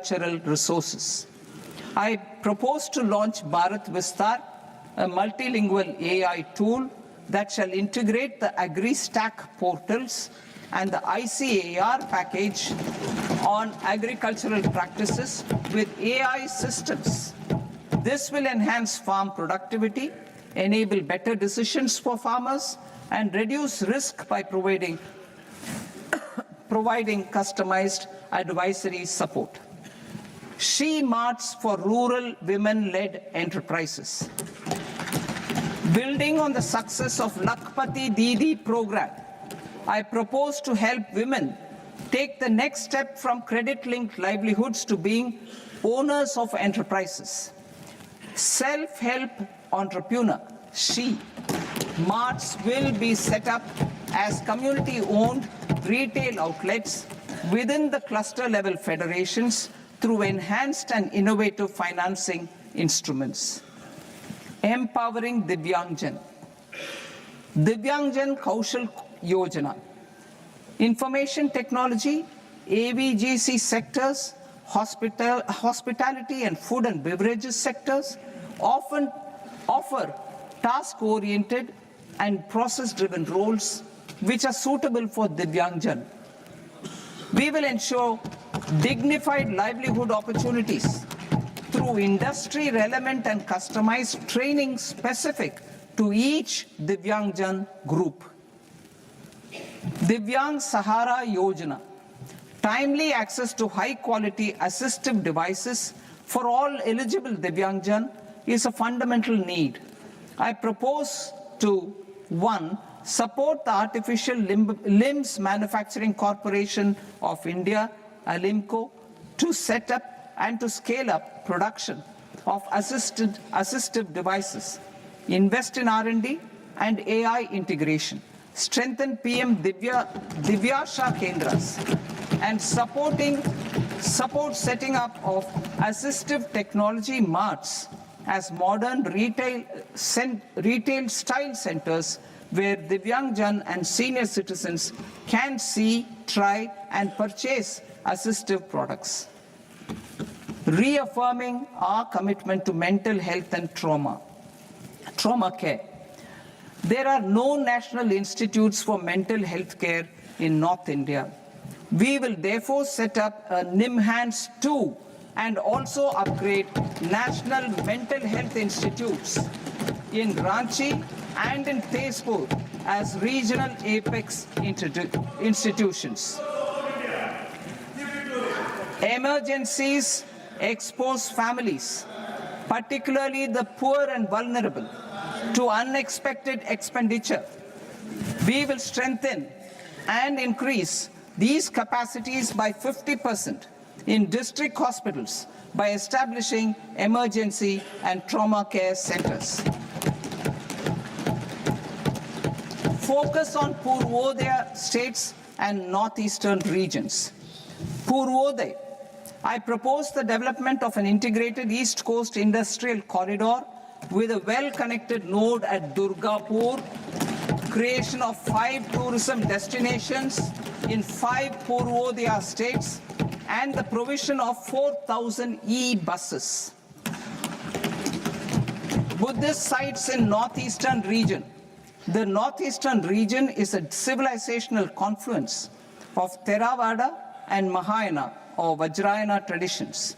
agricultural resources. I propose to launch Bharat Vistar, a multilingual AI tool that shall integrate the AgriStack portals and the ICAR package on agricultural practices with AI systems. This will enhance farm productivity, enable better decisions for farmers, and reduce risk by providing customized advisory support. She Marts for rural women-led enterprises. Building on the success of Lakpati Didi program, I propose to help women take the next step from credit-linked livelihoods to being owners of enterprises. Self-help entrepreneur, She Marts will be set up as community-owned retail outlets within the cluster-level federations through enhanced and innovative financing instruments. Empowering Divyangjan. Divyangjan Kaushal Yojana. Information technology, AVGC sectors, hospitality and food and beverages sectors often offer task-oriented and process-driven roles which are suitable for Divyangjan. We will ensure dignified livelihood opportunities through industry-relevant and customized training specific to each Divyangjan group. Divyang Sahara Yojana. Timely access to high-quality assistive devices for all eligible Divyangjan is a fundamental need. I propose to 1. Support the Artificial Limbs Manufacturing Corporation of India, Alimco, to set up and to scale up production of assistive devices, invest in R&D and AI integration, strengthen PM Divyasha Kendras, and support setting up of assistive technology marts as modern retail style centers where Divyangjan and senior citizens can see, try and purchase assistive products. Reaffirming our commitment to mental health and trauma care. There are no national institutes for mental health care in North India. We will therefore set up a NIMHANS 2 and also upgrade national mental health institutes in Ranchi and in Tezpur as regional apex institutions. Emergencies expose families, particularly the poor and vulnerable, to unexpected expenditure. We will strengthen and increase these capacities by 50% in district hospitals by establishing emergency and trauma care centers. Focus on Purvodaya states and northeastern regions. Purvodaya. I propose the development of an integrated East Coast industrial corridor with a well-connected node at Durgapur, creation of 5 tourism destinations in 5 Purvodaya states, and the provision of 4,000 e-buses. Buddhist sites in northeastern region. The northeastern region is a civilizational confluence of Theravada and Mahayana or Vajrayana traditions.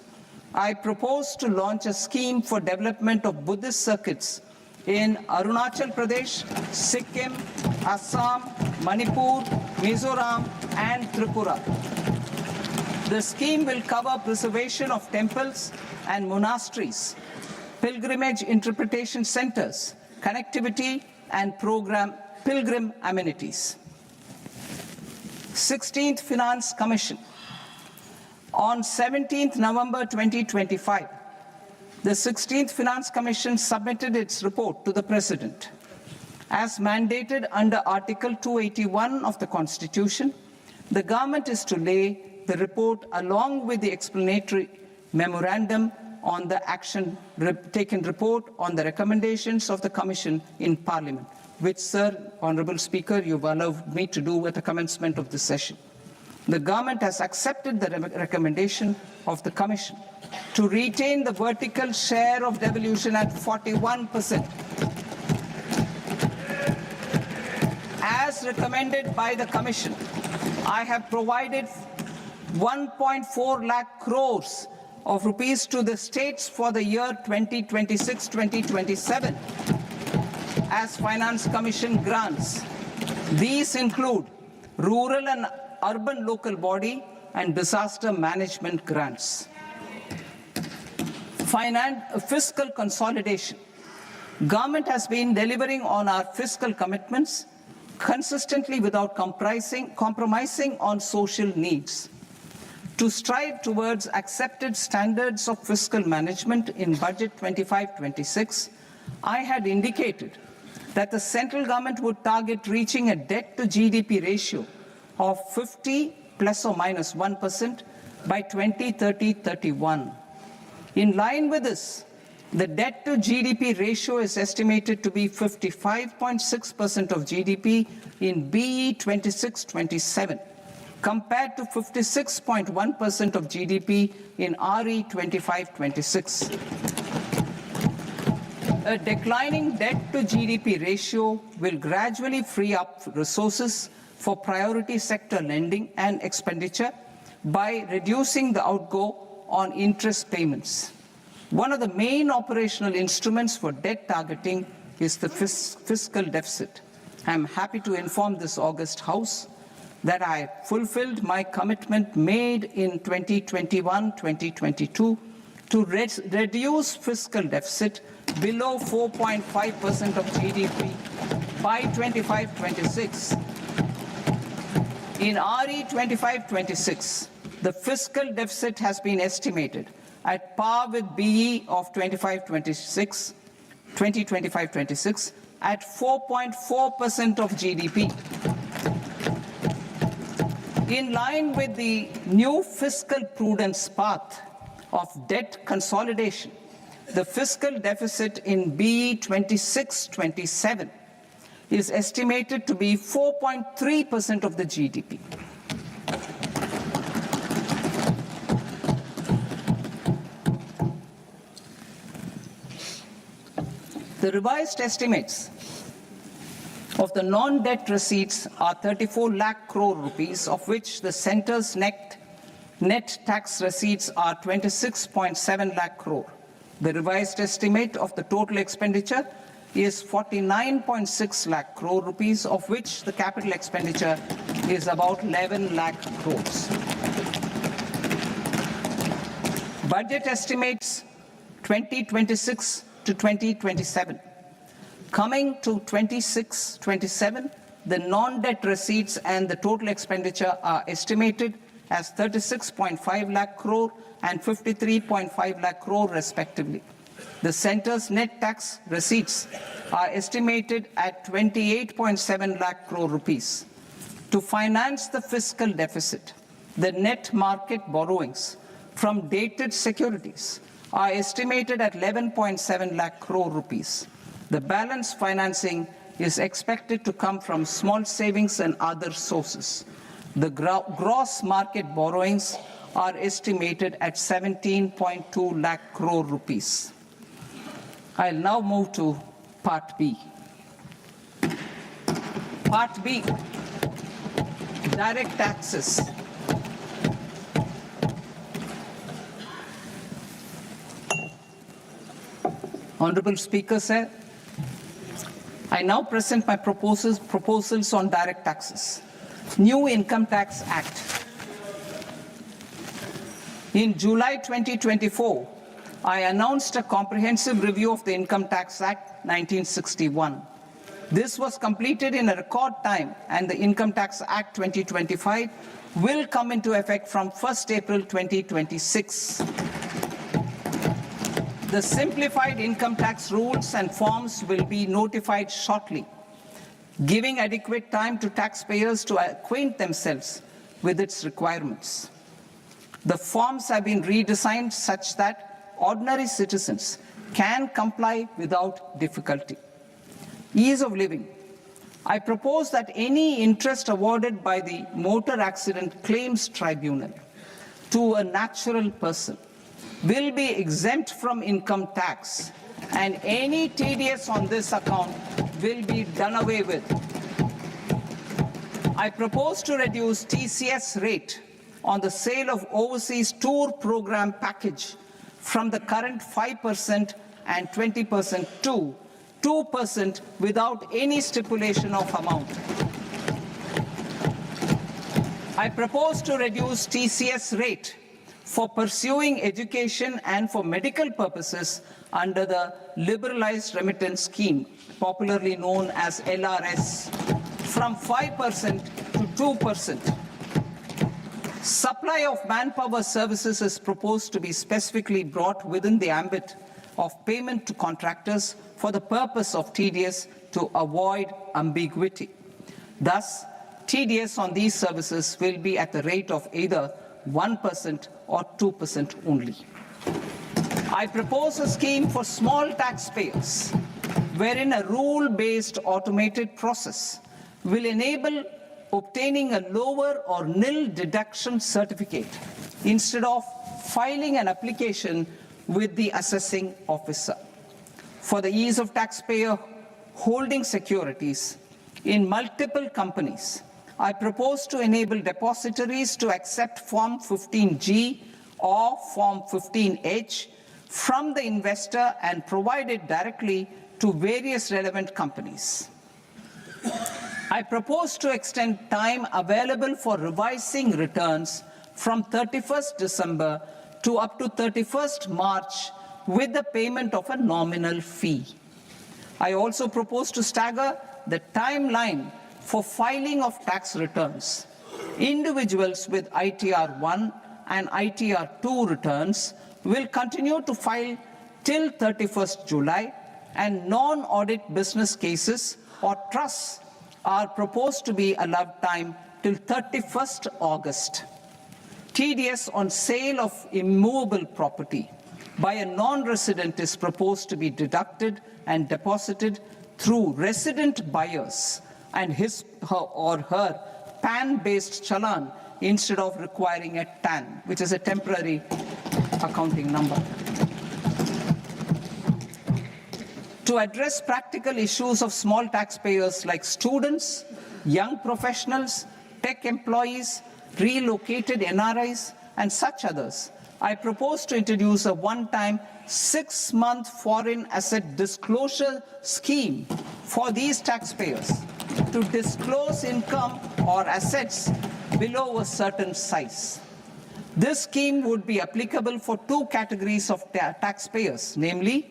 I propose to launch a scheme for development of Buddhist circuits in Arunachal Pradesh, Sikkim, Assam, Manipur, Mizoram, and Tripura. The scheme will cover preservation of temples and monasteries, pilgrimage interpretation centers, connectivity, and pilgrim amenities. 16th Finance Commission. On 17th November 2025, the 16th Finance Commission submitted its report to the President. As mandated under Article 281 of the Constitution, the government is to lay the report along with the explanatory memorandum on the action taken report on the recommendations of the Commission in Parliament, which, Sir, Honourable Speaker, you've allowed me to do at the commencement of this session. the government has accepted the recommendation of the Commission to retain the vertical share of devolution at 41%. As recommended by the Commission, I have provided 1.4 lakh crores of rupees to the states for the year 2026-2027 as Finance Commission grants. These include rural and urban local body and disaster management grants. Fiscal consolidation. Government has been delivering on our fiscal commitments consistently without compromising on social needs. To strive towards accepted standards of fiscal management in Budget 25-26, I had indicated that the central government would target reaching a debt-to-GDP ratio of 50 plus or minus 1% by 2030-31. In line with this, the debt-to-GDP ratio is estimated to be 55.6% of GDP in BE 26-27, compared to 56.1% of GDP in RE 25-26. A declining debt-to-GDP ratio will gradually free up resources for priority sector lending and expenditure by reducing the outgo on interest payments. One of the main operational instruments for debt targeting is the fiscal deficit. I am happy to inform this august House that I fulfilled my commitment made in 2021-2022 to reduce fiscal deficit below 4.5% of GDP by 25-26. In RE 25-26, the fiscal deficit has been estimated at par with BE of 2025-26 at 4.4% of GDP. In line with the new fiscal prudence path of debt consolidation, the fiscal deficit in BE 26-27 is estimated to be 4.3% of the GDP. The revised estimates of the non-debt receipts are 34 lakh crore rupees, of which the centre's net tax receipts are 26.7 lakh crore. The revised estimate of the total expenditure is 49.6 lakh crore rupees, of which the capital expenditure is about 11 lakh crores. Budget estimates 2026 to 2027. Coming to 26-27, the non-debt receipts and the total expenditure are estimated as 36.5 lakh crore and 53.5 lakh crore respectively. The centre's net tax receipts are estimated at 28.7 lakh crore rupees. To finance the fiscal deficit, the net market borrowings from dated securities are estimated at 11.7 lakh crore rupees. The balance financing is expected to come from small savings and other sources. The gross market borrowings are estimated at 17.2 lakh crore rupees. I'll now move to Part B. Part B, direct taxes. Honorable Speaker, sir, I now present my proposals on direct taxes. New Income Tax Act. In July 2024, I announced a comprehensive review of the Income Tax Act 1961. This was completed in a record time, and the Income Tax Act 2025 will come into effect from 1st April 2026. The simplified income tax rules and forms will be notified shortly, giving adequate time to taxpayers to acquaint themselves with its requirements. The forms have been redesigned such that ordinary citizens can comply without difficulty. Ease of living. I propose that any interest awarded by the Motor Accident Claims Tribunal to a natural person will be exempt from income tax, and any TDS on this account will be done away with. I propose to reduce TCS rate on the sale of overseas tour program package from the current 5% and 20% to 2% without any stipulation of amount. I propose to reduce TCS rate for pursuing education and for medical purposes under the Liberalized Remittance Scheme, popularly known as LRS, from 5% to 2%. Supply of manpower services is proposed to be specifically brought within the ambit of payment to contractors for the purpose of TDS to avoid ambiguity. Thus, TDS on these services will be at the rate of either 1% or 2% only. I propose a scheme for small taxpayers wherein a rule-based automated process will enable obtaining a lower or nil deduction certificate instead of filing an application with the assessing officer. For the ease of taxpayer holding securities in multiple companies, I propose to enable depositories to accept Form 15G or Form 15H from the investor and provide it directly to various relevant companies. I propose to extend time available for revising returns from 31st December to up to 31st March with the payment of a nominal fee. I also propose to stagger the timeline for filing of tax returns. Individuals with ITR 1 and ITR 2 returns will continue to file till 31st July, and non-audit business cases or trusts are proposed to be allowed time till 31st August. TDS on sale of immovable property by a non-resident is proposed to be deducted and deposited through resident buyers and his or her PAN-based challan instead of requiring a TAN, which is a temporary accounting number. To address practical issues of small taxpayers like students, young professionals, tech employees, relocated NRIs, and such others, I propose to introduce a one-time 6-month foreign asset disclosure scheme for these taxpayers to disclose income or assets below a certain size. This scheme would be applicable for two categories of taxpayers, namely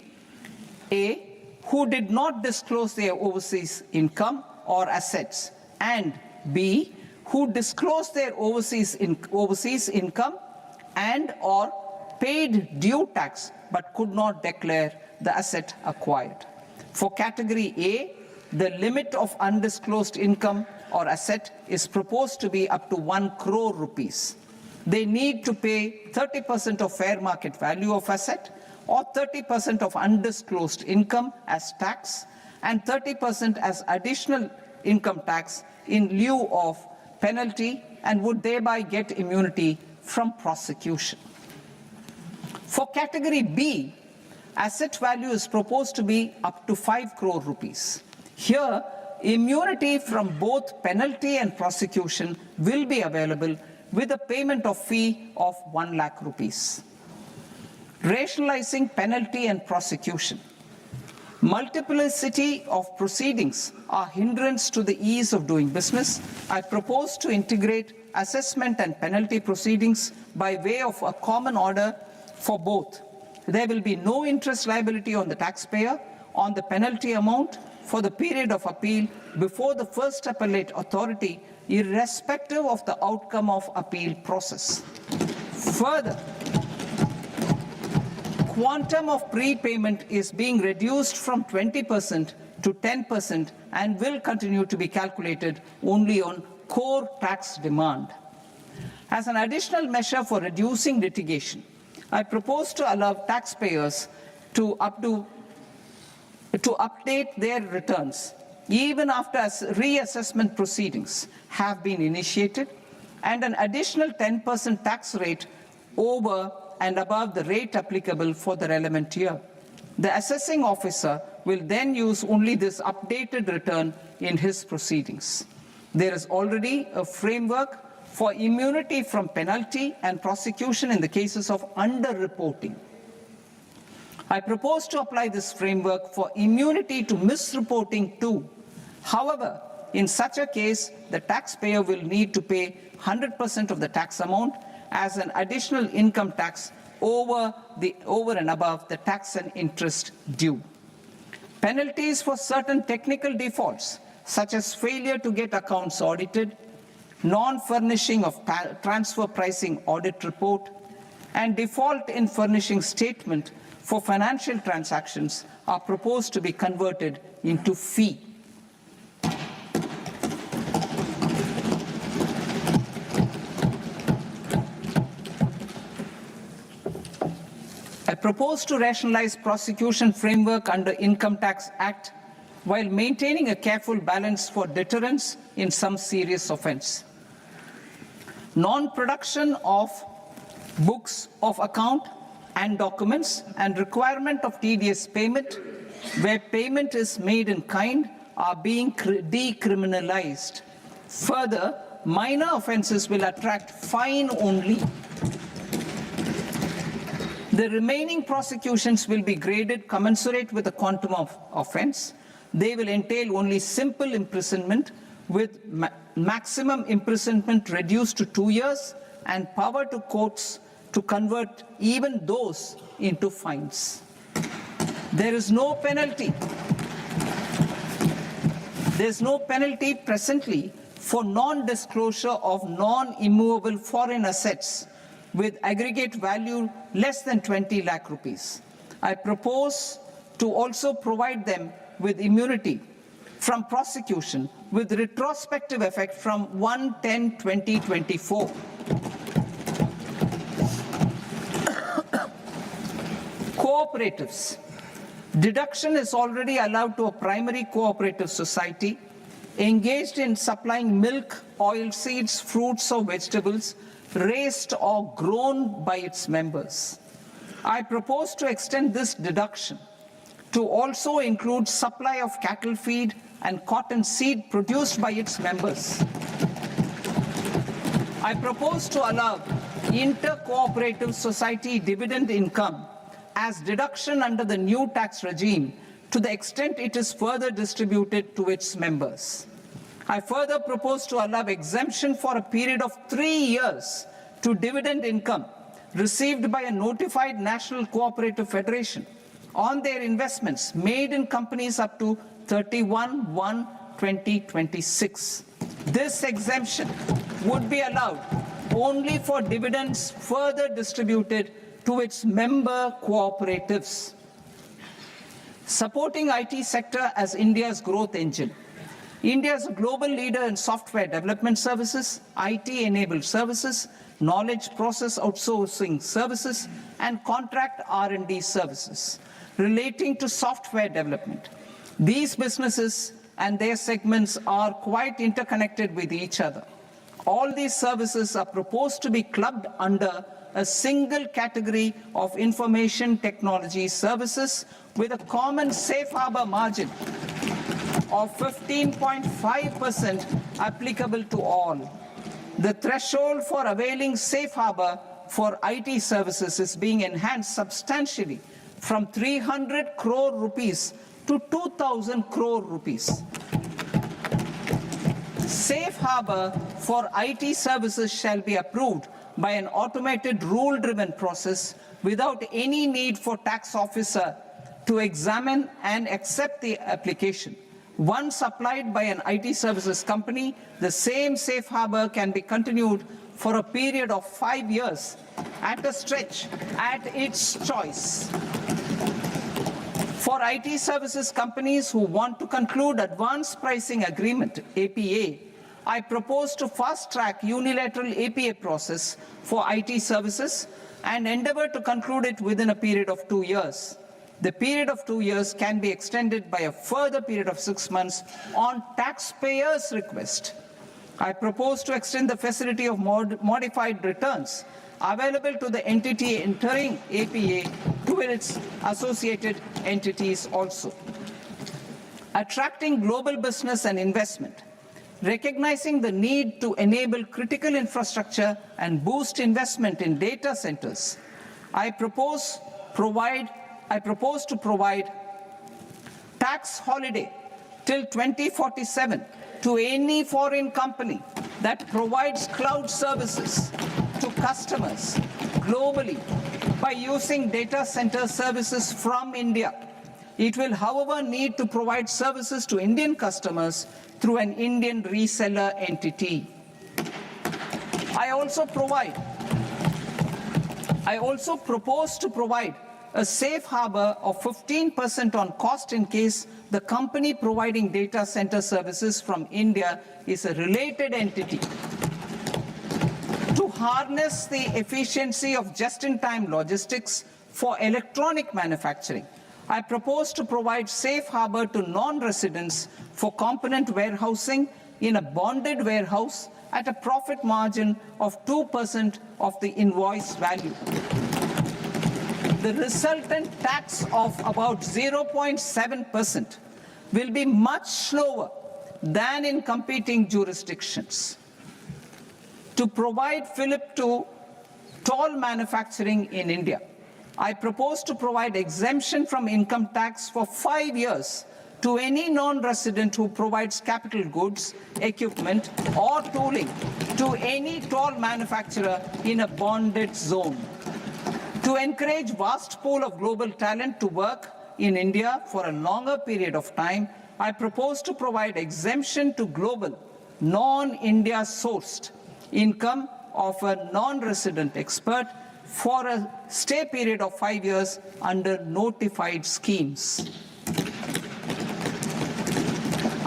A, who did not disclose their overseas income or assets, and B, who disclosed their overseas income and or paid due tax but could not declare the asset acquired. For category A, the limit of undisclosed income or asset is proposed to be up to 1 crore rupees. They need to pay 30% of fair market value of asset or 30% of undisclosed income as tax and 30% as additional income tax in lieu of penalty, and would thereby get immunity from prosecution. For category B, asset value is proposed to be up to 5 crore rupees. Here, immunity from both penalty and prosecution will be available with a payment of fee of 1 lakh rupees. Rationalizing penalty and prosecution. Multiplicity of proceedings are hindrance to the ease of doing business. I propose to integrate assessment and penalty proceedings by way of a common order for both. There will be no interest liability on the taxpayer on the penalty amount for the period of appeal before the first appellate authority, irrespective of the outcome of appeal process. Further, quantum of prepayment is being reduced from 20% to 10% and will continue to be calculated only on core tax demand. As an additional measure for reducing litigation, I propose to allow taxpayers to update their returns even after reassessment proceedings have been initiated, and an additional 10% tax rate over and above the rate applicable for the relevant year. The assessing officer will then use only this updated return in his proceedings. There is already a framework for immunity from penalty and prosecution in the cases of underreporting. I propose to apply this framework for immunity to misreporting too. However, in such a case, the taxpayer will need to pay 100% of the tax amount as an additional income tax over and above the tax and interest due. Penalties for certain technical defaults, such as failure to get accounts audited, non-furnishing of transfer pricing audit report, and default in furnishing statement for financial transactions are proposed to be converted into fee. I propose to rationalize prosecution framework under Income Tax Act while maintaining a careful balance for deterrence in some serious offence. Non-production of books of account and documents and requirement of TDS payment where payment is made in kind are being decriminalized. Further, minor offences will attract fine only. The remaining prosecutions will be graded commensurate with the quantum of offence. They will entail only simple imprisonment with maximum imprisonment reduced to 2 years and power to courts to convert even those into fines. There is no penalty. There is no penalty presently for non-disclosure of non-immovable foreign assets with aggregate value less than 20 lakh rupees. I propose to also provide them with immunity from prosecution with retrospective effect from 1/10/2024. Cooperatives. Deduction is already allowed to a primary cooperative society engaged in supplying milk, oilseeds, fruits or vegetables raised or grown by its members. I propose to extend this deduction to also include supply of cattle feed and cotton seed produced by its members. I propose to allow inter-cooperative society dividend income as deduction under the new tax regime to the extent it is further distributed to its members. I further propose to allow exemption for a period of 3 years to dividend income received by a notified national cooperative federation on their investments made in companies up to 31/1/2026. This exemption would be allowed only for dividends further distributed to its member cooperatives. Supporting IT sector as India's growth engine. India is a global leader in software development services, IT-enabled services, knowledge process outsourcing services, and contract R&D services relating to software development. These businesses and their segments are quite interconnected with each other. All these services are proposed to be clubbed under a single category of information technology services with a common safe harbor margin of 15.5% applicable to all. The threshold for availing safe harbor for IT services is being enhanced substantially from 300 crore rupees to 2,000 crore rupees. Safe harbor for IT services shall be approved by an automated rule-driven process without any need for tax officer to examine and accept the application. Once applied by an IT services company, the same safe harbor can be continued for a period of 5 years at a stretch at its choice. For IT services companies who want to conclude advanced pricing agreement, APA, I propose to fast-track unilateral APA process for IT services and endeavor to conclude it within a period of 2 years. The period of 2 years can be extended by a further period of 6 months on taxpayers' request. I propose to extend the facility of modified returns available to the entity entering APA to its associated entities also. Attracting global business and investment. Recognizing the need to enable critical infrastructure and boost investment in data centers, I propose to provide tax holiday till 2047 to any foreign company that provides cloud services to customers globally by using data center services from India. It will, however, need to provide services to Indian customers through an Indian reseller entity. I also propose to provide a safe harbor of 15% on cost in case the company providing data center services from India is a related entity. To harness the efficiency of just-in-time logistics for electronic manufacturing, I propose to provide safe harbor to non-residents for component warehousing in a bonded warehouse at a profit margin of 2% of the invoice value. The resultant tax of about 0.7% will be much lower than in competing jurisdictions. To provide fillip to toll manufacturing in India, I propose to provide exemption from income tax for 5 years to any non-resident who provides capital goods, equipment, or tooling to any toll manufacturer in a bonded zone. To encourage vast pool of global talent to work in India for a longer period of time, I propose to provide exemption to global, non-India sourced income of a non-resident expert for a stay period of 5 years under notified schemes.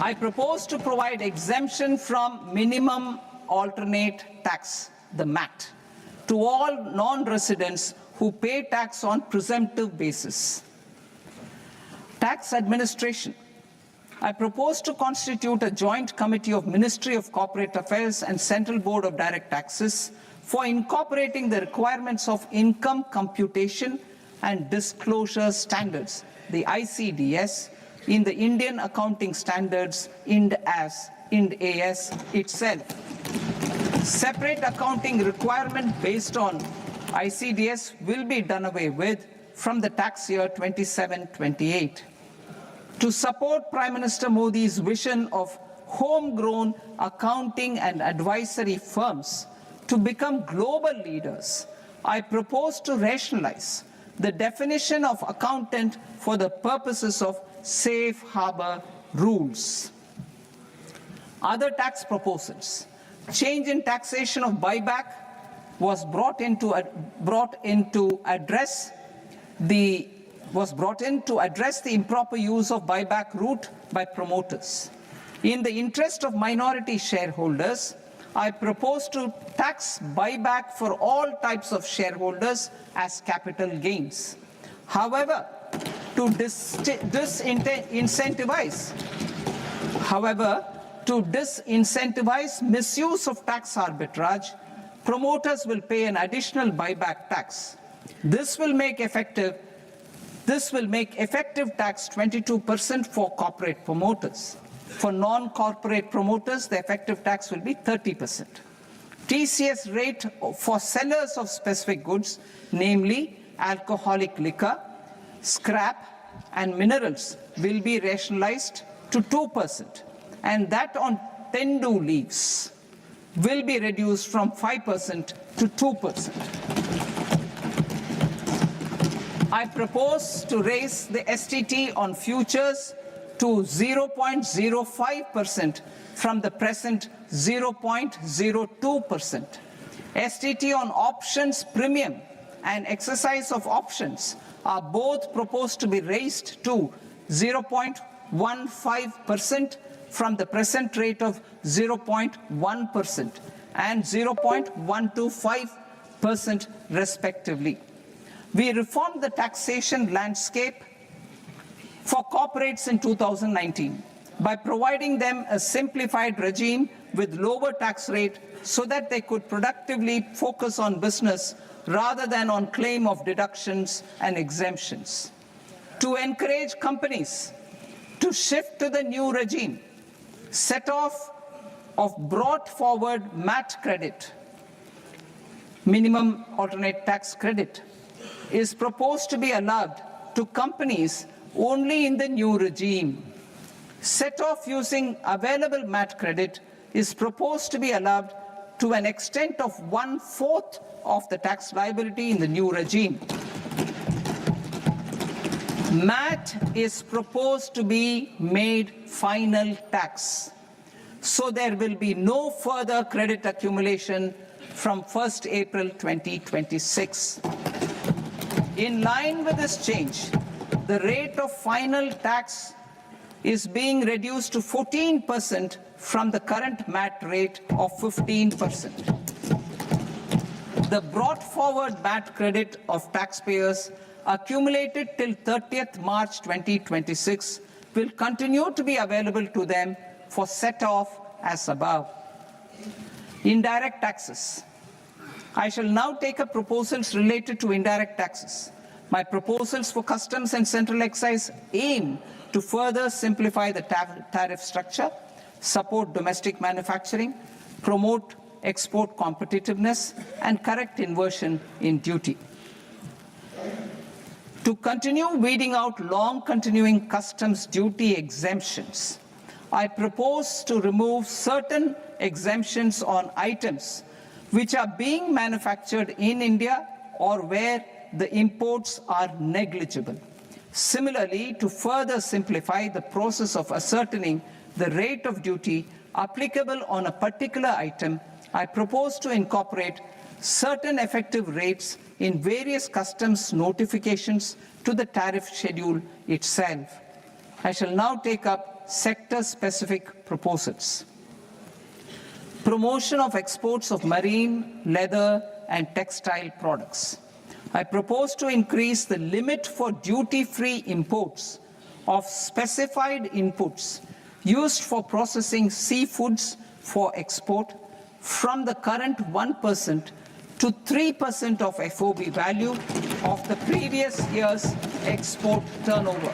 I propose to provide exemption from minimum alternate tax, the MAT, to all non-residents who pay tax on presumptive basis. Tax administration. I propose to constitute a joint committee of Ministry of Corporate Affairs and Central Board of Direct Taxes for incorporating the requirements of income computation and disclosure standards, the ICDS, in the Indian Accounting Standards, IND AS itself. Separate accounting requirement based on ICDS will be done away with from the tax year 27-28. To support Prime Minister Modi's vision of homegrown accounting and advisory firms to become global leaders, I propose to rationalize the definition of accountant for the purposes of safe harbor rules. Other tax proposals. Change in taxation of buyback was brought in to address the improper use of buyback route by promoters. In the interest of minority shareholders, I propose to tax buyback for all types of shareholders as capital gains. However, to disincentivize misuse of tax arbitrage, promoters will pay an additional buyback tax. This will make effective tax 22% for corporate promoters. For non-corporate promoters, the effective tax will be 30%. TCS rate for sellers of specific goods, namely alcoholic liquor, scrap, and minerals, will be rationalized to 2%, and that on Tendu leaves will be reduced from 5% to 2%. I propose to raise the STT on futures to 0.05% from the present 0.02%. STT on options premium and exercise of options are both proposed to be raised to 0.15% from the present rate of 0.1% and 0.125% respectively. We reformed the taxation landscape for corporates in 2019 by providing them a simplified regime with lower tax rate so that they could productively focus on business rather than on claim of deductions and exemptions. To encourage companies to shift to the new regime, set off of brought forward MAT credit, minimum alternate tax credit, is proposed to be allowed to companies only in the new regime. Set off using available MAT credit is proposed to be allowed to an extent of 1/4 of the tax liability in the new regime. MAT is proposed to be made final tax, so there will be no further credit accumulation from 1st April 2026. In line with this change, the rate of final tax is being reduced to 14% from the current MAT rate of 15%. The brought forward MAT credit of taxpayers accumulated till 30th March 2026 will continue to be available to them for set-off as above. Indirect taxes. I shall now take up proposals related to indirect taxes. My proposals for customs and central excise aim to further simplify the tariff structure, support domestic manufacturing, promote export competitiveness, and correct inversion in duty. To continue weeding out long-continuing customs duty exemptions, I propose to remove certain exemptions on items which are being manufactured in India or where the imports are negligible. Similarly, to further simplify the process of ascertaining the rate of duty applicable on a particular item, I propose to incorporate certain effective rates in various customs notifications to the tariff schedule itself. I shall now take up sector-specific proposals. Promotion of exports of marine, leather, and textile products. I propose to increase the limit for duty-free imports of specified inputs used for processing seafoods for export from the current 1% to 3% of FOB value of the previous year's export turnover.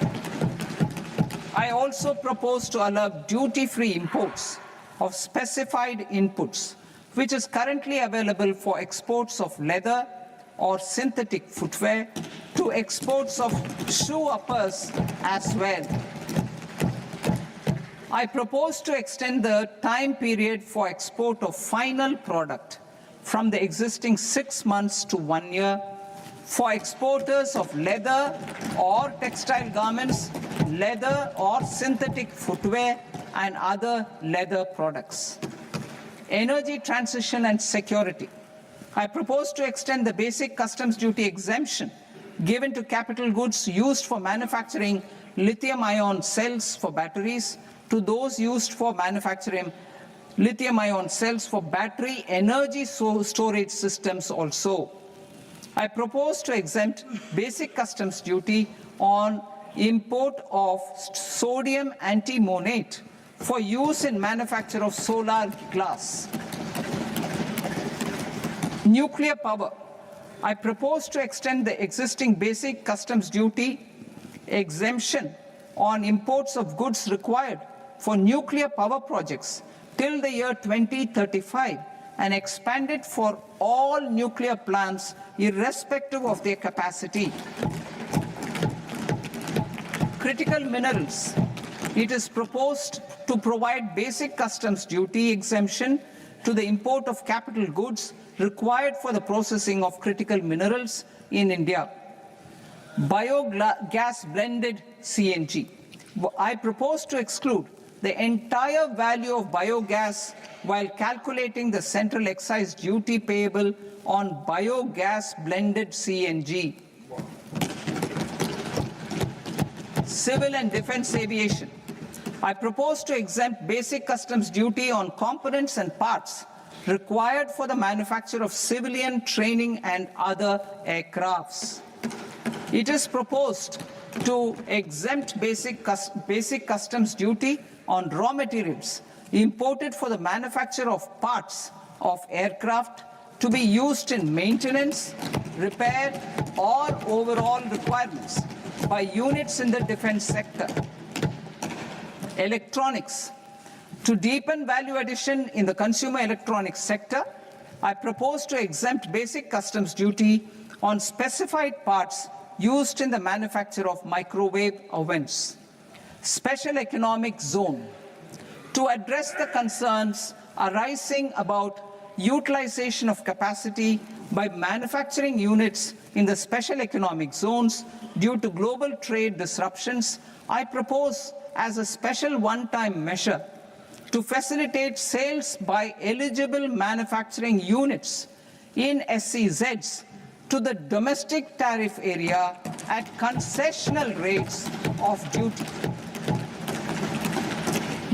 I also propose to allow duty-free imports of specified inputs, which is currently available for exports of leather or synthetic footwear, to exports of shoe uppers as well. I propose to extend the time period for export of final product from the existing 6 months to 1 year for exporters of leather or textile garments, leather or synthetic footwear, and other leather products. Energy transition and security. I propose to extend the basic customs duty exemption given to capital goods used for manufacturing lithium-ion cells for batteries to those used for manufacturing lithium-ion cells for battery energy storage systems also. I propose to exempt basic customs duty on import of sodium antimonate for use in manufacture of solar glass. Nuclear power. I propose to extend the existing basic customs duty exemption on imports of goods required for nuclear power projects till the year 2035 and expand it for all nuclear plants irrespective of their capacity. Critical minerals. It is proposed to provide basic customs duty exemption to the import of capital goods required for the processing of critical minerals in India. Biogas blended CNG. I propose to exclude the entire value of biogas while calculating the central excise duty payable on biogas blended CNG. Civil and defense aviation. I propose to exempt basic customs duty on components and parts required for the manufacture of civilian training and other aircrafts. It is proposed to exempt basic customs duty on raw materials imported for the manufacture of parts of aircraft to be used in maintenance, repair, or overall requirements by units in the defense sector. Electronics. To deepen value addition in the consumer electronics sector, I propose to exempt basic customs duty on specified parts used in the manufacture of microwave ovens. Special economic zone. To address the concerns arising about utilization of capacity by manufacturing units in the special economic zones due to global trade disruptions, I propose as a special one-time measure to facilitate sales by eligible manufacturing units in SEZs to the domestic tariff area at concessional rates of duty.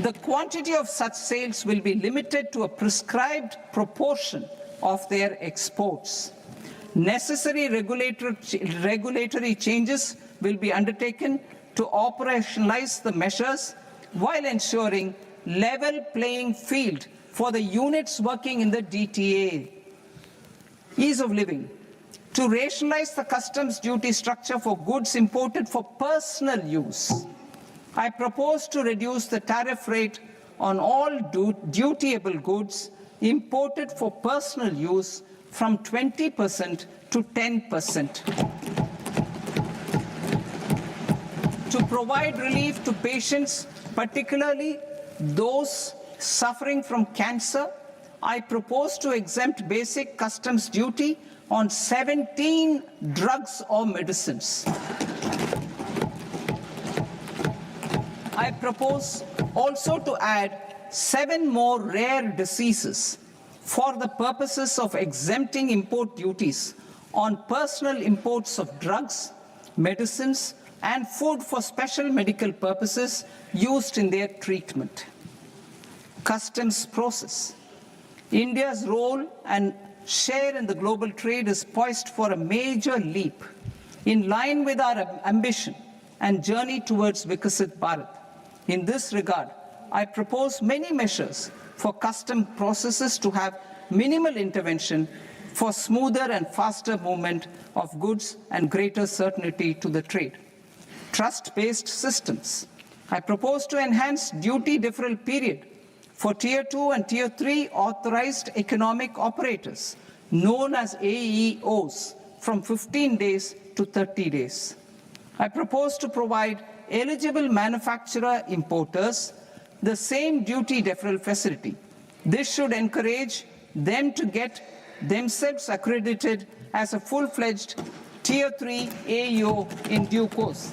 The quantity of such sales will be limited to a prescribed proportion of their exports. Necessary regulatory changes will be undertaken to operationalize the measures while ensuring level playing field for the units working in the DTA. Ease of living. To rationalize the customs duty structure for goods imported for personal use, I propose to reduce the tariff rate on all dutiable goods imported for personal use from 20% to 10%. To provide relief to patients, particularly those suffering from cancer, I propose to exempt basic customs duty on 17 drugs or medicines. I propose also to add 7 more rare diseases for the purposes of exempting import duties on personal imports of drugs, medicines, and food for special medical purposes used in their treatment. Customs process. India's role and share in the global trade is poised for a major leap in line with our ambition and journey towards Viksit Bharat. In this regard, I propose many measures for custom processes to have minimal intervention for smoother and faster movement of goods and greater certainty to the trade. Trust-based systems. I propose to enhance duty deferral period for Tier 2 and Tier 3 authorized economic operators, known as AEOs, from 15 days to 30 days. I propose to provide eligible manufacturer importers the same duty deferral facility. This should encourage them to get themselves accredited as a full-fledged Tier 3 AEO in due course.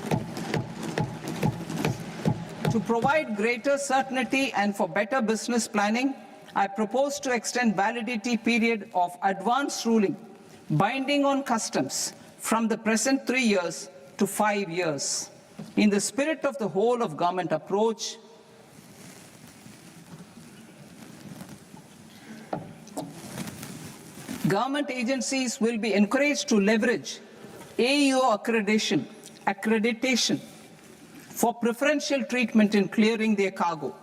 To provide greater certainty and for better business planning, I propose to extend validity period of advance ruling binding on customs from the present 3 years to 5 years. In the spirit of the whole of government approach, government agencies will be encouraged to leverage AEO accreditation for preferential treatment in clearing their cargo.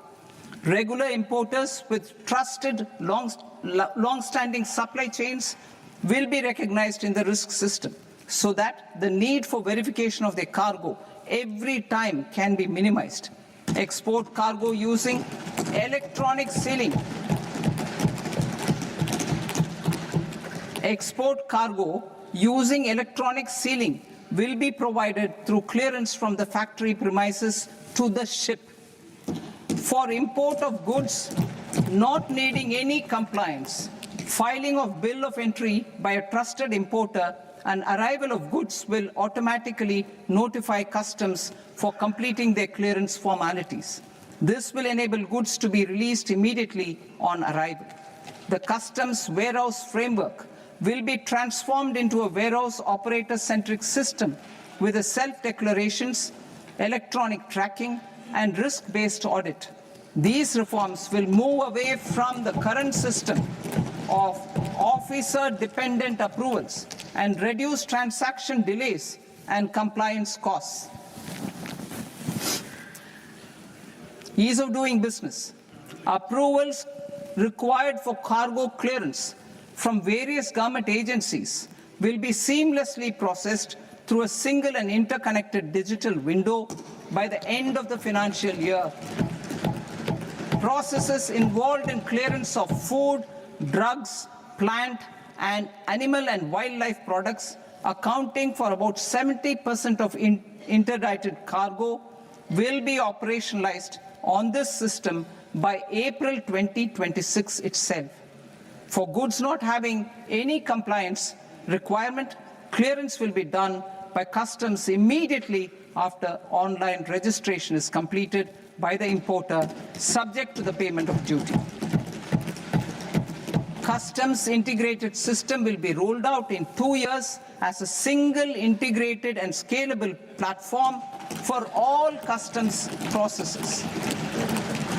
Regular importers with trusted, long-standing supply chains will be recognized in the risk system so that the need for verification of their cargo every time can be minimized. Export cargo using electronic sealing. Export cargo using electronic sealing will be provided through clearance from the factory premises to the ship. For import of goods not needing any compliance, filing of bill of entry by a trusted importer and arrival of goods will automatically notify customs for completing their clearance formalities. This will enable goods to be released immediately on arrival. The customs warehouse framework will be transformed into a warehouse operator-centric system with a self-declarations, electronic tracking, and risk-based audit. These reforms will move away from the current system of officer-dependent approvals and reduce transaction delays and compliance costs. Ease of doing business. Approvals required for cargo clearance from various government agencies will be seamlessly processed through a single and interconnected digital window by the end of the financial year. Processes involved in clearance of food, drugs, plant, and animal and wildlife products, accounting for about 70% of interdicted cargo, will be operationalized on this system by April 2026 itself. For goods not having any compliance requirement, clearance will be done by customs immediately after online registration is completed by the importer, subject to the payment of duty. Customs integrated system will be rolled out in 2 years as a single integrated and scalable platform for all customs processes.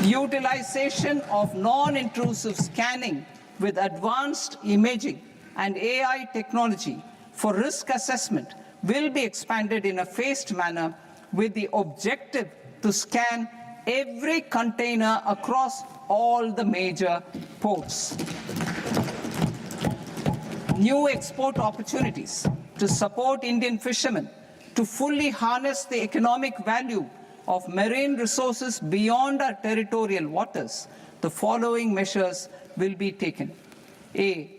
Utilization of non-intrusive scanning with advanced imaging and AI technology for risk assessment will be expanded in a phased manner with the objective to scan every container across all the major ports. New export opportunities to support Indian fishermen to fully harness the economic value of marine resources beyond our territorial waters. The following measures will be taken. A.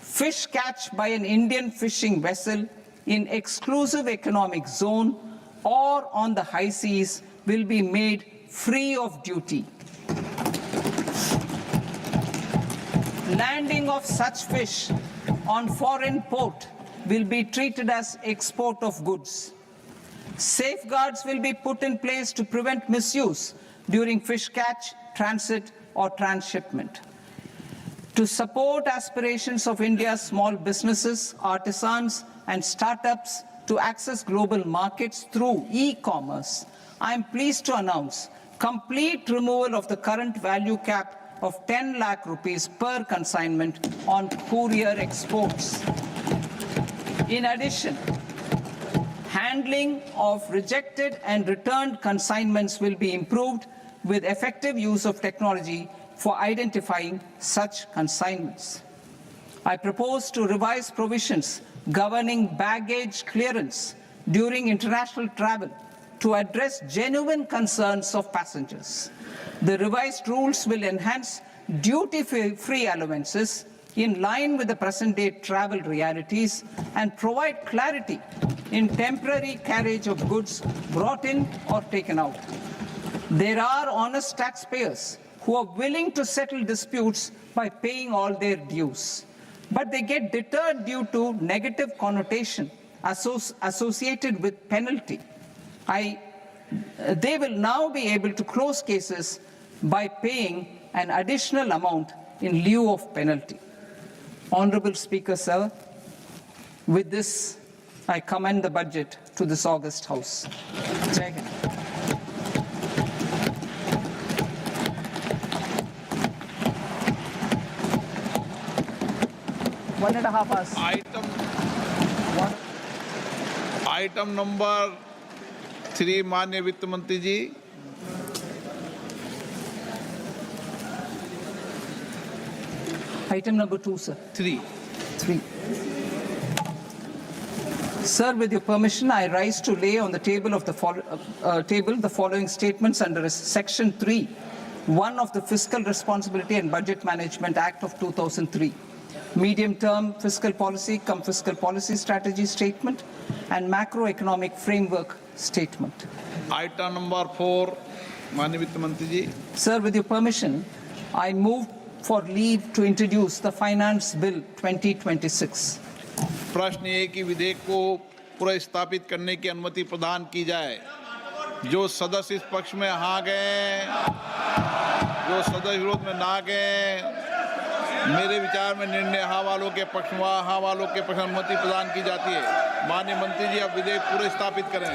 Fish catch by an Indian fishing vessel in exclusive economic zone or on the high seas will be made free of duty. Landing of such fish on foreign port will be treated as export of goods. Safeguards will be put in place to prevent misuse during fish catch, transit, or transshipment. To support aspirations of India's small businesses, artisans, and startups to access global markets through e-commerce, I am pleased to announce complete removal of the current value cap of 10 lakh rupees per consignment on courier exports. In addition, handling of rejected and returned consignments will be improved with effective use of technology for identifying such consignments. I propose to revise provisions governing baggage clearance during international travel to address genuine concerns of passengers. The revised rules will enhance duty-free allowances in line with the present-day travel realities and provide clarity in temporary carriage of goods brought in or taken out. There are honest taxpayers who are willing to settle disputes by paying all their dues, but they get deterred due to negative connotation associated with penalty. They will now be able to close cases by paying an additional amount in lieu of penalty. Honorable Speaker, sir, with this, I commend the budget to this august House. Jai Hind. One and a half hours. Item number 3 माननीय वित्त मंत्री जी। Item number 2, sir. 3. Sir, with your permission, I rise to lay on the table of the following statements under Section 3, 1 of the Fiscal Responsibility and Budget Management Act of 2003. Medium-term fiscal policy cum fiscal policy strategy statement and macroeconomic framework statement. Item number 4 माननीय वित्त मंत्री जी। Sir, with your permission, I move for leave to introduce the Finance Bill 2026. प्रश्न ये कि विधेयक को पुनर्स्थापित करने की अनुमति प्रदान की जाए। जो सदस्य इस पक्ष में हाँ गए, जो सदस्य विरोध में ना गए, मेरे विचार में निर्णय हाँ वालों के पक्ष में हाँ वालों के पक्ष में अनुमति प्रदान की जाती है। माननीय मंत्री जी, अब विधेयक पूरे स्थापित करें।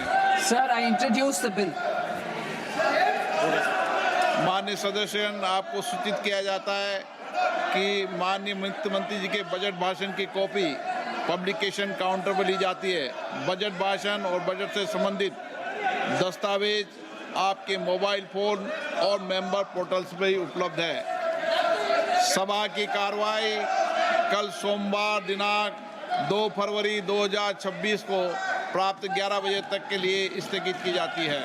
Sir, I introduce the bill. माननीय सदस्यगण, आपको सूचित किया जाता है कि माननीय वित्त मंत्री जी के बजट भाषण की कॉपी पब्लिकेशन काउंटर पर ली जाती है। बजट भाषण और बजट से संबंधित दस्तावेज आपके मोबाइल फोन और मेंबर पोर्टल्स पे ही उपलब्ध है। सभा की कार्रवाई कल सोमवार दिनांक 2 फरवरी 2026 को प्राप्त 11 बजे तक के लिए स्थगित की जाती है।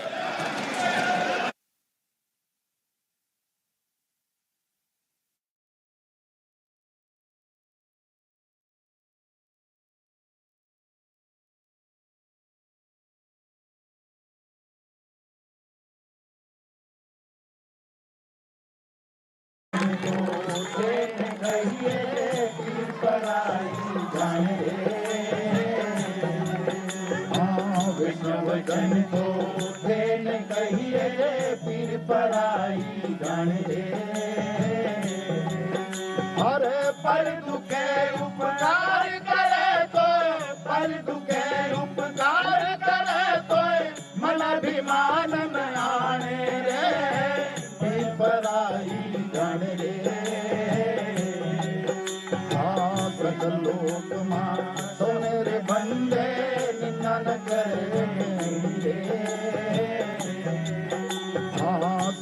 वचन तो देन कहिए पीर पराई जान रे। अरे पर दुखे उपकार करे तो, पर दुखे उपकार करे तो मन अभिमान में आने रे। पीर पराई जान रे। हाँ सकल लोक मां सोने रे बंदे निंदा न करे।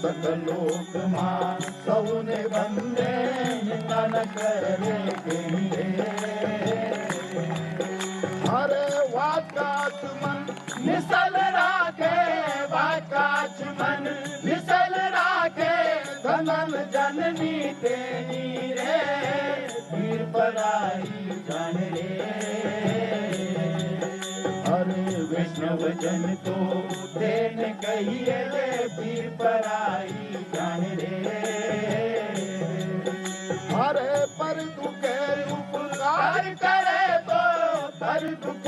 सकल लोक मां सौने बंदे निंदा न करे केंगे। अरे वाकाच मन निसल राखे, वाकाच मन निसल राखे धनन जननी तेनी रे। पीर पराई जान रे। अरे वैष्णव जन तो देन कहिए पीर पराई जान रे। अरे पर दुखे उपकार करे तो, पर दुखे